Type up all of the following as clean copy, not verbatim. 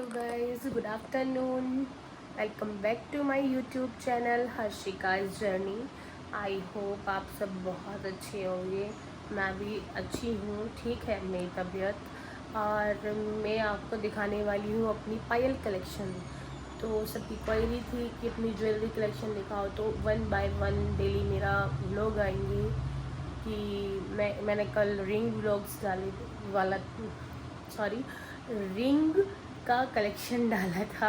Hello guys, good afternoon. Welcome back to my YouTube channel Harshika's journey. I hope आप सब बहुत अच्छे होंगे। मैं भी अच्छी हूँ, ठीक है मेरी तबीयत। और मैं आपको दिखाने वाली हूँ अपनी पायल कलेक्शन। तो सबकी क्वेरी थी कि अपनी ज्वेलरी कलेक्शन दिखाओ, तो वन बाय वन डेली मेरा व्लॉग आएंगे। कि मैंने कल रिंग व्लॉग्स डाले वाला सॉरी रिंग का कलेक्शन डाला था।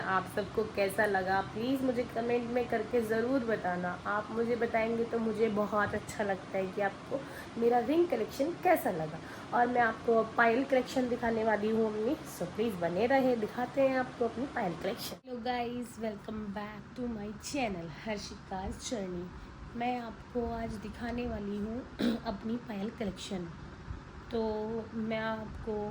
आप सबको कैसा लगा प्लीज़ मुझे कमेंट में करके ज़रूर बताना। आप मुझे बताएंगे तो मुझे बहुत अच्छा लगता है कि आपको मेरा रिंग कलेक्शन कैसा लगा। और मैं आपको पायल कलेक्शन दिखाने वाली हूँ अपनी, सो प्लीज़ बने रहे, दिखाते हैं आपको अपनी पायल collection. Hello guys, welcome back to my channel Harshika's journey. मैं आपको आज दिखाने वाली हूँ अपनी पायल कलेक्शन। तो मैं आपको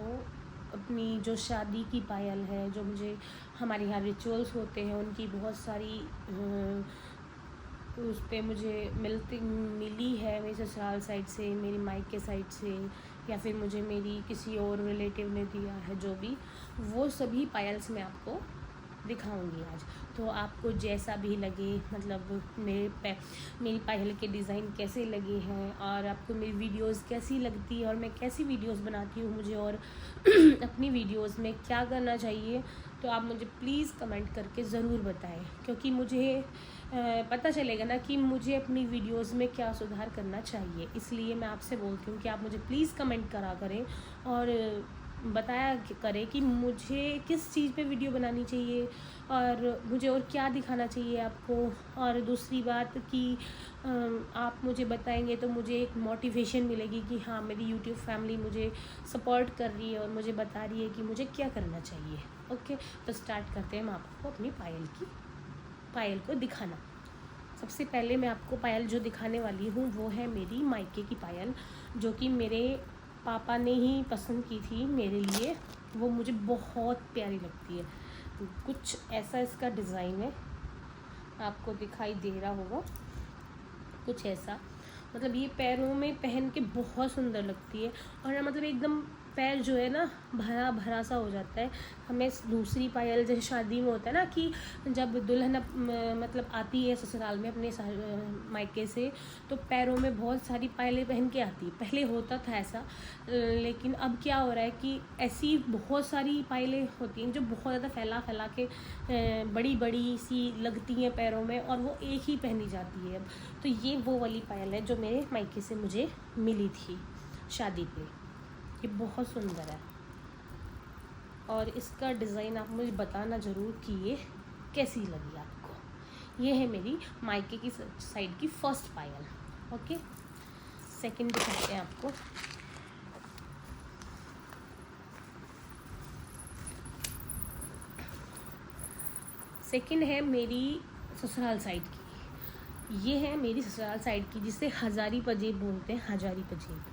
अपनी जो शादी की पायल है, जो मुझे हमारे यहाँ रिचुअल्स होते हैं उनकी बहुत सारी उस पर मुझे मिली है मेरे ससुराल साइड से, मेरी मायके साइड से, या फिर मुझे मेरी किसी और रिलेटिव ने दिया है। जो भी वो सभी पायल्स मैं आपको दिखाऊंगी आज। तो आपको जैसा भी लगे, मतलब मेरी पायल के डिज़ाइन कैसे लगे हैं और आपको मेरी वीडियोस कैसी लगती है और मैं कैसी वीडियोस बनाती हूँ, मुझे और अपनी वीडियोस में क्या करना चाहिए, तो आप मुझे प्लीज़ कमेंट करके ज़रूर बताएं। क्योंकि मुझे पता चलेगा ना कि मुझे अपनी वीडियोस में क्या सुधार करना चाहिए। इसलिए मैं आपसे बोलती हूँ कि आप मुझे प्लीज़ कमेंट करा करें और बताया करें कि मुझे किस चीज़ पे वीडियो बनानी चाहिए और मुझे और क्या दिखाना चाहिए आपको। और दूसरी बात कि आप मुझे बताएंगे तो मुझे एक मोटिवेशन मिलेगी कि हाँ, मेरी यूट्यूब फैमिली मुझे सपोर्ट कर रही है और मुझे बता रही है कि मुझे क्या करना चाहिए। ओके, तो स्टार्ट करते हैं हम आपको अपनी पायल को दिखाना। सबसे पहले मैं आपको पायल जो दिखाने वाली हूँ वो है मेरी मायके की पायल, जो कि मेरे पापा ने ही पसंद की थी मेरे लिए। वो मुझे बहुत प्यारी लगती है। कुछ ऐसा इसका डिज़ाइन है, आपको दिखाई दे रहा होगा कुछ ऐसा। मतलब ये पैरों में पहन के बहुत सुंदर लगती है और मतलब एकदम पैर जो है ना भरा भरा सा हो जाता है। हमें दूसरी पायल जैसे शादी में होता है ना कि जब दुल्हन मतलब आती है ससुराल में अपने मायके से, तो पैरों में बहुत सारी पायलें पहन के आती है। पहले होता था ऐसा, लेकिन अब क्या हो रहा है कि ऐसी बहुत सारी पायलें होती हैं जो बहुत ज़्यादा फैला फैला के बड़ी बड़ी सी लगती हैं पैरों में, और वो एक ही पहनी जाती है अब। तो ये वो वाली पायल है जो मेरे मायके से मुझे मिली थी शादी पे। ये बहुत सुंदर है और इसका डिज़ाइन आप मुझे बताना ज़रूर कि ये कैसी लगी आपको। ये है मेरी मायके की साइड की फर्स्ट पायल। ओके, सेकंड दिखाते हैं आपको। सेकंड है मेरी ससुराल साइड की। ये है मेरी ससुराल साइड की, जिसे हज़ारी पजेब बोलते हैं, हज़ारी पजेब।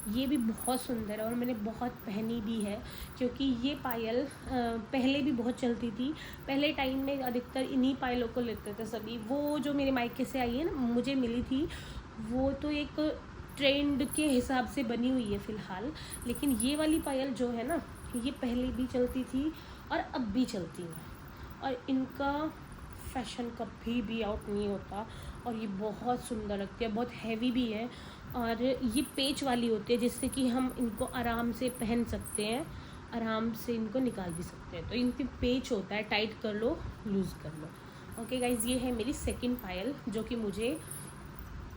ये भी बहुत सुंदर है और मैंने बहुत पहनी भी है, क्योंकि ये पायल पहले भी बहुत चलती थी। पहले टाइम में अधिकतर इन्हीं पायलों को लेते थे सभी। वो जो मेरे मायके से आई है ना, मुझे मिली थी, वो तो एक ट्रेंड के हिसाब से बनी हुई है फ़िलहाल। लेकिन ये वाली पायल जो है ना, ये पहले भी चलती थी और अब भी चलती है, और इनका फैशन कभी भी आउट नहीं होता। और ये बहुत सुंदर लगती है, बहुत हैवी भी है, और ये पेच वाली होती है, जिससे कि हम इनको आराम से पहन सकते हैं, आराम से इनको निकाल भी सकते हैं। तो इन पे पेच होता है, टाइट कर लो, लूज़ कर लो। ओके गाइज, ये है मेरी सेकंड पायल जो कि मुझे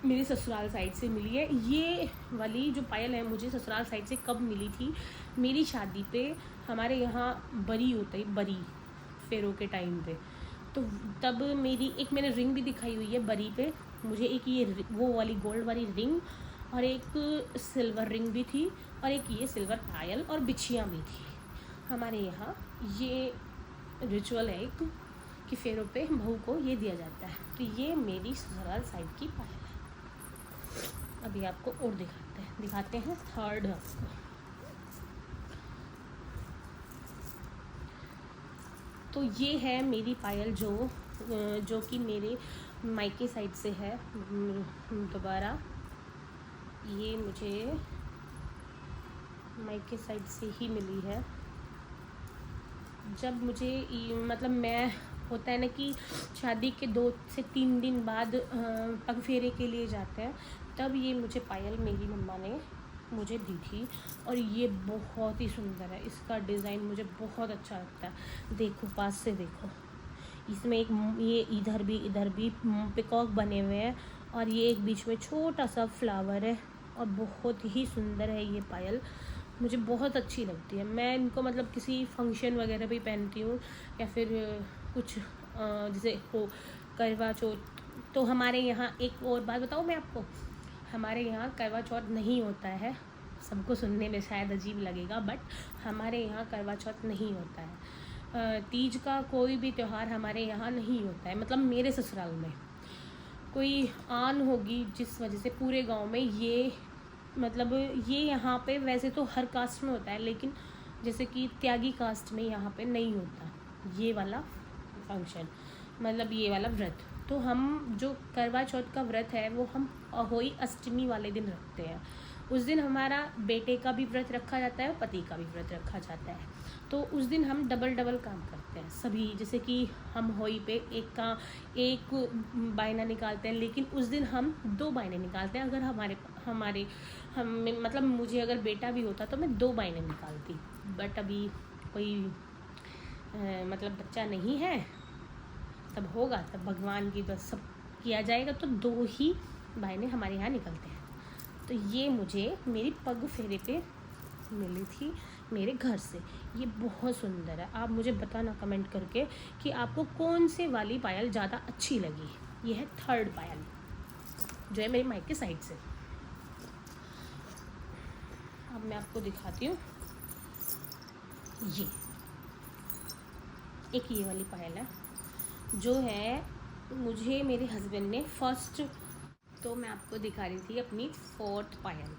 मेरी ससुराल साइड से मिली है। ये वाली जो पायल है मुझे ससुराल साइड से कब मिली थी, मेरी शादी पे हमारे यहाँ बरी होता है, बरी फेरों के टाइम पे। तो तब मैंने रिंग भी दिखाई हुई है बरी पे। मुझे एक ये वो वाली गोल्ड वाली रिंग और एक सिल्वर रिंग भी थी, और एक ये सिल्वर पायल और बिछियाँ भी थी। हमारे यहाँ ये रिचुअल है एक कि फेरों पे बहू को ये दिया जाता है। तो ये मेरी ससुराल साइड की पायल है। अभी आपको और दिखाते हैं थर्ड आपको। तो ये है मेरी पायल जो कि मेरे मायके साइड से है। दोबारा ये मुझे मायके साइड से ही मिली है। जब मुझे मतलब मैं होता है ना कि शादी के 2 से 3 दिन बाद पग फेरे के लिए जाते हैं, तब ये मुझे पायल मेरी मम्मा ने मुझे दी थी। और ये बहुत ही सुंदर है, इसका डिज़ाइन मुझे बहुत अच्छा लगता है। देखो पास से देखो, इसमें एक ये इधर भी पिकॉक बने हुए हैं, और ये एक बीच में छोटा सा फ्लावर है, और बहुत ही सुंदर है ये पायल, मुझे बहुत अच्छी लगती है। मैं इनको मतलब किसी फंक्शन वगैरह भी पहनती हूँ, या फिर कुछ जैसे हो करवा चौथ। तो हमारे यहाँ एक और बात बताऊँ मैं आपको, हमारे यहाँ करवा चौथ नहीं होता है। सबको सुनने में शायद अजीब लगेगा, बट हमारे यहाँ करवा चौथ नहीं होता है। तीज का कोई भी त्यौहार हमारे यहाँ नहीं होता है, मतलब मेरे ससुराल में कोई आन होगी जिस वजह से पूरे गांव में ये मतलब ये यहाँ पे वैसे तो हर कास्ट में होता है, लेकिन जैसे कि त्यागी कास्ट में यहाँ पे नहीं होता ये वाला फंक्शन, मतलब ये वाला व्रत। तो हम जो करवा चौथ का व्रत है वो हम अहोई अष्टमी वाले दिन रखते हैं। उस दिन हमारा बेटे का भी व्रत रखा जाता है और पति का भी व्रत रखा जाता है। तो उस दिन हम डबल काम करते हैं सभी, जैसे कि हम होई पे एक बायना निकालते हैं, लेकिन उस दिन हम 2 बायने निकालते हैं। अगर हमारे हम मतलब मुझे अगर बेटा भी होता तो मैं 2 बायने निकालती, बट अभी कोई मतलब बच्चा नहीं है, तब होगा तब भगवान की बस सब किया जाएगा, तो 2 ही बायने हमारे यहाँ निकलते हैं। तो ये मुझे मेरी पग फेरे पे मिली थी मेरे घर से। ये बहुत सुंदर है। आप मुझे बताना कमेंट करके कि आपको कौन से वाली पायल ज़्यादा अच्छी लगी। ये है 3rd पायल जो है मेरी मायके साइड से। अब मैं आपको दिखाती हूँ, ये एक ये वाली पायल है जो है मुझे मेरे हस्बैंड ने फर्स्ट, तो मैं आपको दिखा रही थी अपनी 4th पायल।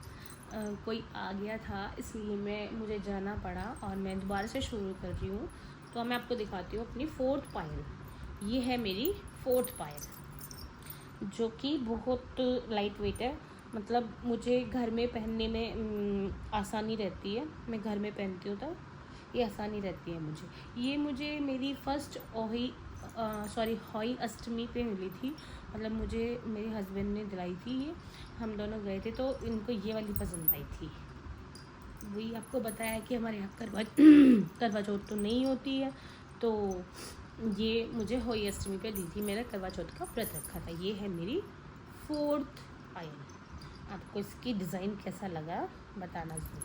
कोई आ गया था इसलिए मुझे जाना पड़ा, और मैं दोबारा से शुरू कर रही हूँ। तो मैं आपको दिखाती हूँ अपनी 4th पायल। ये है मेरी 4th पायल जो कि बहुत लाइट वेट है, मतलब मुझे घर में पहनने में आसानी रहती है। मैं घर में पहनती हूँ तब ये आसानी रहती है मुझे। ये मुझे मेरी फर्स्ट होई अष्टमी पे मिली थी, मतलब मुझे मेरे हस्बैंड ने दिलाई थी ये। हम दोनों गए थे तो इनको ये वाली पसंद आई थी। वही आपको बताया कि हमारे यहाँ करवा चौथ तो नहीं होती है, तो ये मुझे होई अष्टमी पे दी थी। मेरा करवा चौथ का व्रत रखा था। ये है मेरी 4th पायल। आपको इसकी डिज़ाइन कैसा लगा बताना ज़रूर।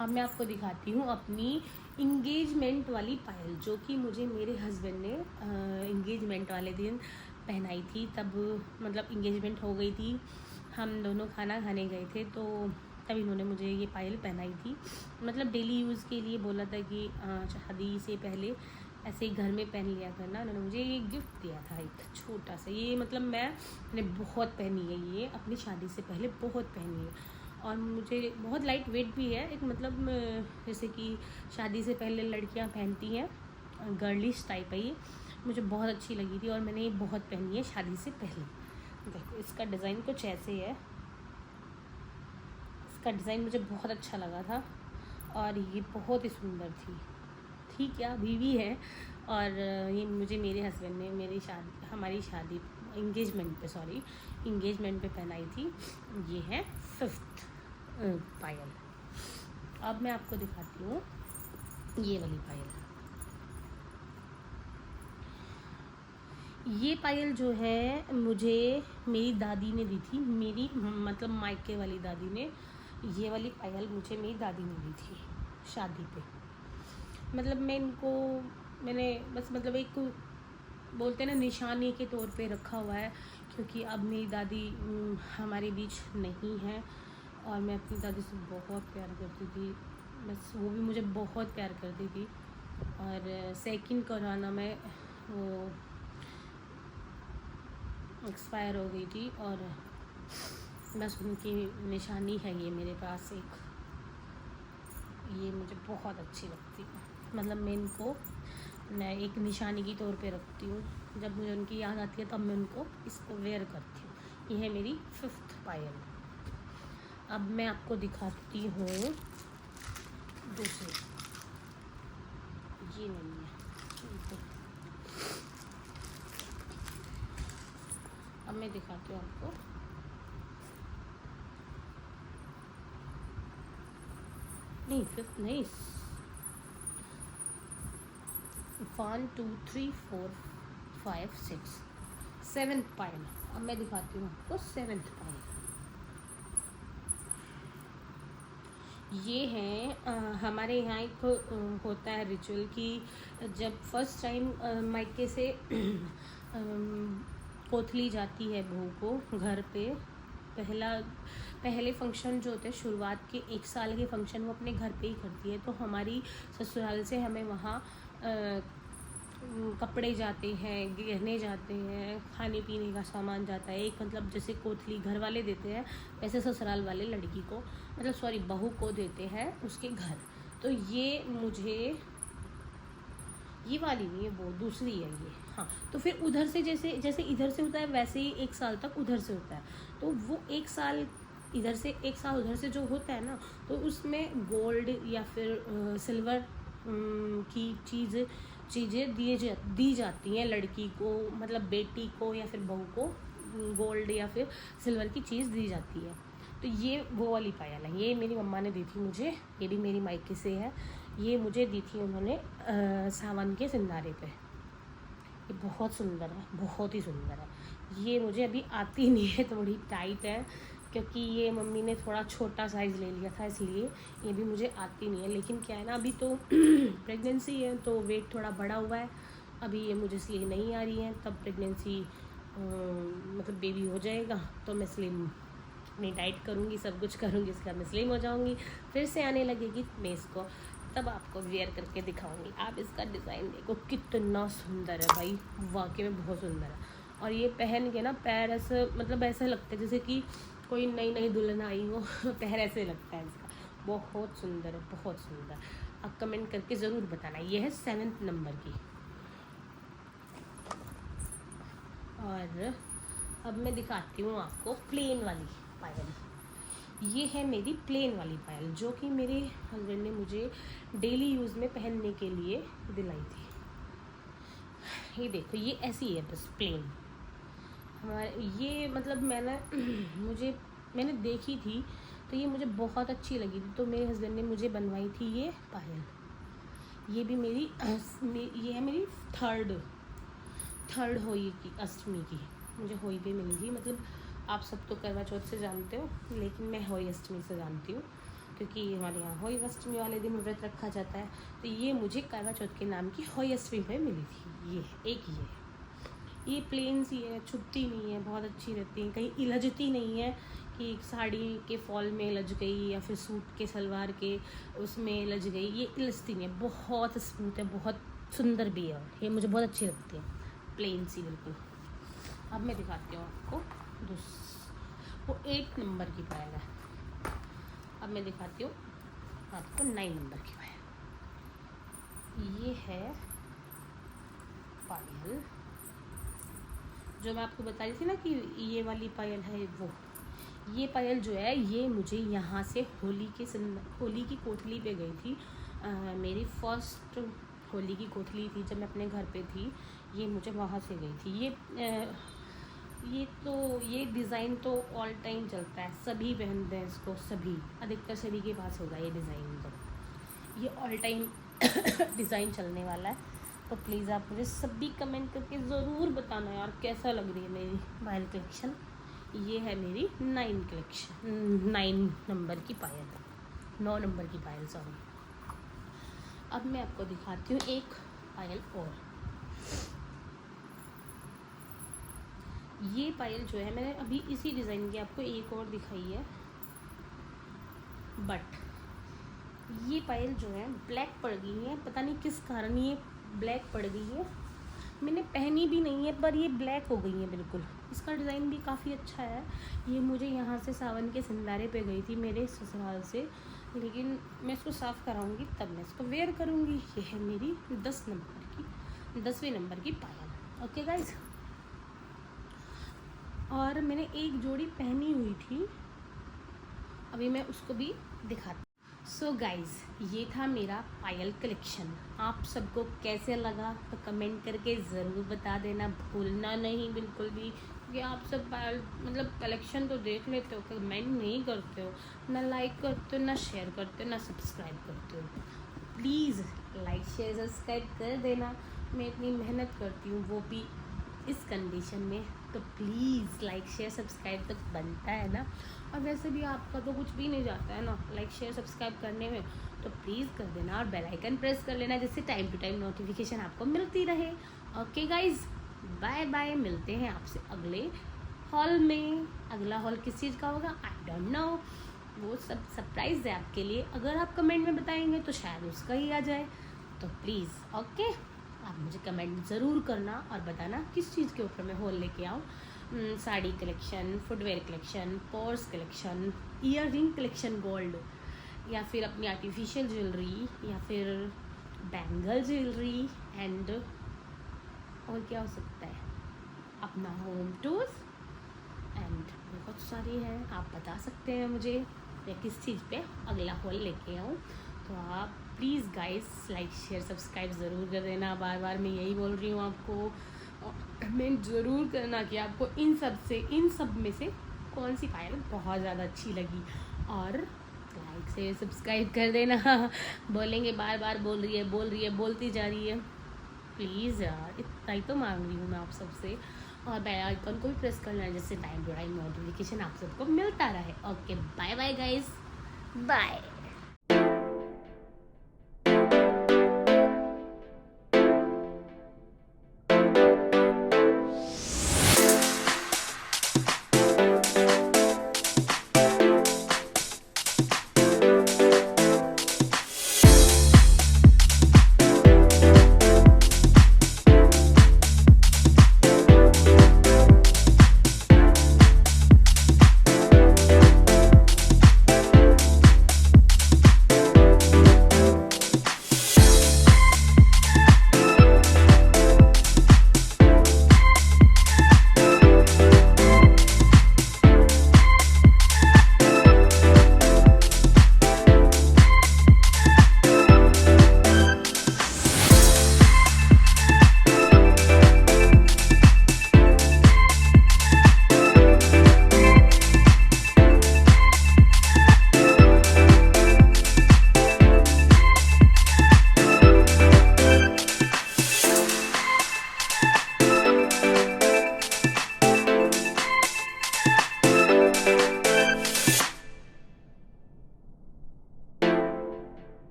अब मैं आपको दिखाती हूँ अपनी इंगेजमेंट वाली पायल, जो कि मुझे मेरे हस्बैंड ने इंगेजमेंट वाले दिन पहनाई थी। तब मतलब इंगेजमेंट हो गई थी, हम दोनों खाना खाने गए थे, तो तब इन्होंने मुझे ये पायल पहनाई थी। मतलब डेली यूज़ के लिए बोला था कि शादी से पहले ऐसे ही घर में पहन लिया करना। उन्होंने मुझे ये गिफ्ट दिया था एक छोटा सा। ये मतलब मैंने बहुत पहनी है, ये अपनी शादी से पहले बहुत पहनी है, और मुझे बहुत लाइट वेट भी है। एक मतलब जैसे कि शादी से पहले लड़कियां पहनती हैं, गर्लिश टाइप है ये, मुझे बहुत अच्छी लगी थी और मैंने ये बहुत पहनी है शादी से पहले। देखो इसका डिज़ाइन कुछ ऐसे है, इसका डिज़ाइन मुझे बहुत अच्छा लगा था और ये बहुत ही सुंदर थी। ठीक है अभी भी है, और ये मुझे मेरे हस्बैंड ने हमारी शादी इंगेजमेंट पे पहनाई थी। ये है 5th पायल। अब मैं आपको दिखाती हूँ ये वाली पायल। ये पायल जो है मुझे मेरी दादी ने दी थी, मेरी मतलब मायके वाली दादी ने। ये वाली पायल मुझे मेरी दादी ने दी थी शादी पे। मतलब मैंने बस मतलब एक बोलते हैं ना निशानी के तौर पे रखा हुआ है, क्योंकि अब मेरी दादी हमारे बीच नहीं है, और मैं अपनी दादी से बहुत प्यार करती थी, बस वो भी मुझे बहुत प्यार करती थी। और सेकंड कोरोना में वो एक्सपायर हो गई थी, और बस उनकी निशानी है ये मेरे पास एक। ये मुझे बहुत अच्छी लगती है, मतलब मैं एक निशानी की तौर पे रखती हूँ। जब मुझे उनकी याद आती है तब मैं उनको इसको वेयर करती हूँ। ये है मेरी 5th पायल। अब मैं आपको दिखाती हूँ दूसरी ये नहीं है। अब मैं दिखाती हूँ आपको। नहीं फिफ्थ नहीं, 1 2 3 4 5 6 7th पायल। अब मैं दिखाती हूँ आपको 7th पायल। ये है हमारे यहाँ एक होता है रिचुअल कि जब फर्स्ट टाइम मायके से कोथली जाती है बहू को घर पे, पहले फंक्शन जो होते हैं शुरुआत के 1 साल के फंक्शन वो अपने घर पे ही करती है। तो हमारी ससुराल से हमें वहाँ कपड़े जाते हैं, गहने जाते हैं, खाने पीने का सामान जाता है। एक मतलब जैसे कोथली घर वाले देते हैं वैसे ससुराल वाले लड़की को, मतलब सॉरी बहू को देते हैं उसके घर। तो ये मुझे ये वाली नहीं है, वो दूसरी है ये। हाँ, तो फिर उधर से जैसे इधर से होता है वैसे ही 1 साल तक उधर से होता है। तो वो 1 साल इधर से 1 साल उधर से जो होता है ना, तो उसमें गोल्ड या फिर सिल्वर की चीज़ें दी जाती हैं लड़की को, मतलब बेटी को या फिर बहू को गोल्ड या फिर सिल्वर की चीज़ दी जाती है। तो ये वो वाली पायल है, ये मेरी मम्मा ने दी थी मुझे, ये भी मेरी मायके से है। ये मुझे दी थी उन्होंने सावन के सिंदारे पे। ये बहुत सुंदर है, बहुत ही सुंदर है। ये मुझे अभी आती नहीं है, थोड़ी टाइट है क्योंकि ये मम्मी ने थोड़ा छोटा साइज़ ले लिया था, इसलिए ये भी मुझे आती नहीं है। लेकिन क्या है ना, अभी तो प्रेगनेंसी है तो वेट थोड़ा बढ़ा हुआ है, अभी ये मुझे इसलिए नहीं आ रही है। तब प्रेगनेंसी मतलब बेबी हो जाएगा तो मैं स्लिम अपनी डाइट करूँगी, सब कुछ करूँगी, इसका मैं स्लिम हो जाऊँगी, फिर से आने लगेगी मैं इसको तब आपको वेयर करके दिखाऊंगी। आप इसका डिज़ाइन देखो कितना सुंदर है भाई, वाकई में बहुत सुंदर है। और ये पहन के ना पैर ऐसे मतलब ऐसा लगता है जैसे कि कोई नई दुल्हन आई हो पैर ऐसे लगता है इसका, बहुत सुंदर है, बहुत सुंदर। आप कमेंट करके ज़रूर बताना। ये है 7th नंबर की। और अब मैं दिखाती हूँ आपको प्लेन वाली पायल। ये है मेरी प्लेन वाली पायल जो कि मेरे हस्बैंड ने मुझे डेली यूज़ में पहनने के लिए दिलाई थी। ये देखो, ये ऐसी है बस प्लेन। हमारे ये मतलब मैंने देखी थी तो ये मुझे बहुत अच्छी लगी थी, तो मेरे हस्बैंड ने मुझे बनवाई थी ये पायल। ये भी ये है मेरी थर्ड होली की, अष्टमी की मुझे होली पे मिली थी। मतलब आप सब तो करवा चौथ से जानते हो, लेकिन मैं होली अष्टमी से जानती हूँ क्योंकि हमारे यहाँ होली अष्टमी वाले दिन व्रत रखा जाता है। तो ये मुझे करवा चौथ के नाम की होली अष्टमी पे मिली थी। ये प्लेन सी है, छुपती नहीं है, बहुत अच्छी रहती है, कहीं इलझती नहीं है कि साड़ी के फॉल में लज गई या फिर सूट के सलवार के उसमें लज गई, ये इलझती नहीं है, बहुत स्मूथ है, बहुत सुंदर भी है। ये मुझे बहुत अच्छी लगती है, प्लेन सी बिल्कुल। अब मैं दिखाती हूँ आपको वो 8 नंबर की पायल है। अब मैं दिखाती हूँ आपको 9 नंबर की पायल। ये है पायल जो मैं आपको बता रही थी ना कि ये वाली पायल है, वो ये पायल जो है ये मुझे यहाँ से होली की कोठली पे गई थी। मेरी फर्स्ट होली की कोठली थी जब मैं अपने घर पे थी, ये मुझे वहाँ से गई थी। ये डिज़ाइन तो ऑल टाइम चलता है, सभी पहनते हैं इसको, अधिकतर सभी के पास होगा ये डिज़ाइन। तो ये ऑल टाइम डिज़ाइन चलने वाला है। तो प्लीज़ आप मुझे सभी कमेंट करके ज़रूर बताना यार कैसा लग रही है मेरी पायल कलेक्शन। ये है मेरी 9 नंबर की पायल, 9 नंबर की पायल सॉरी। अब मैं आपको दिखाती हूँ एक पायल और। ये पायल जो है मैंने अभी इसी डिज़ाइन की आपको एक और दिखाई है, बट ये पायल जो है ब्लैक पड़ गई है, पता नहीं किस कारण ये ब्लैक पड़ गई है। मैंने पहनी भी नहीं है पर ये ब्लैक हो गई है बिल्कुल। इसका डिज़ाइन भी काफ़ी अच्छा है। ये मुझे यहाँ से सावन के सिंदारे पे गई थी मेरे ससुराल से, लेकिन मैं इसको साफ़ कराऊंगी तब मैं इसको वेयर करूँगी। ये है मेरी 10वें नंबर की पायल। ओके गाइज, और मैंने एक जोड़ी पहनी हुई थी, अभी मैं उसको भी दिखाती। सो गाइज़, ये था मेरा पायल कलेक्शन। आप सबको कैसे लगा तो कमेंट करके ज़रूर बता देना, भूलना नहीं बिल्कुल भी, क्योंकि आप सब पायल मतलब कलेक्शन तो देख लेते हो, कमेंट नहीं करते हो, ना लाइक करते हो, ना शेयर करते हो, ना सब्सक्राइब करते हो। प्लीज़ लाइक शेयर सब्सक्राइब कर देना। मैं इतनी मेहनत करती हूँ, वो भी इस कंडीशन में, तो प्लीज़ लाइक शेयर सब्सक्राइब तो बनता है ना। और वैसे भी आपका तो कुछ भी नहीं जाता है ना लाइक शेयर सब्सक्राइब करने में, तो प्लीज़ कर देना और बेल आइकन प्रेस कर लेना, जिससे टाइम टू टाइम नोटिफिकेशन आपको मिलती रहे। ओके गाइज, बाय बाय, मिलते हैं आपसे अगले हॉल में। अगला हॉल किस चीज़ का होगा आई डोंट नो, वो सब सरप्राइज़ है आपके लिए। अगर आप कमेंट में बताएंगे तो शायद उसका ही आ जाए, तो प्लीज़ ओके, आप मुझे कमेंट ज़रूर करना और बताना किस चीज़ के ऊपर मैं हॉल लेके आऊँ। Sari collection, footwear collection, purse collection, ear ring collection gold, या फिर अपनी आर्टिफिशियल ज्वेलरी, या फिर बैंगल ज्वेलरी, एंड और क्या हो सकता है, अपना होम टूर्स, एंड बहुत सारी हैं। आप बता सकते हैं मुझे या किस चीज़ पे अगला हॉल लेके आऊँ। तो आप please guys like share subscribe ज़रूर कर देना। बार बार मैं यही बोल रही हूँ आपको, कमेंट ज़रूर करना कि आपको इन सब में से कौन सी पायल बहुत ज़्यादा अच्छी लगी, और लाइक से सब्सक्राइब कर देना। बोलेंगे बार बार बोल रही है बोलती जा रही है, प्लीज़ यार, इतना ही तो मांग रही हूँ मैं आप सबसे। और बेल आइकन को भी प्रेस करना है, जिससे टाइम टू टाइम नोटिफिकेशन आप सबको मिलता रहे। Okay, bye bye guys, bye.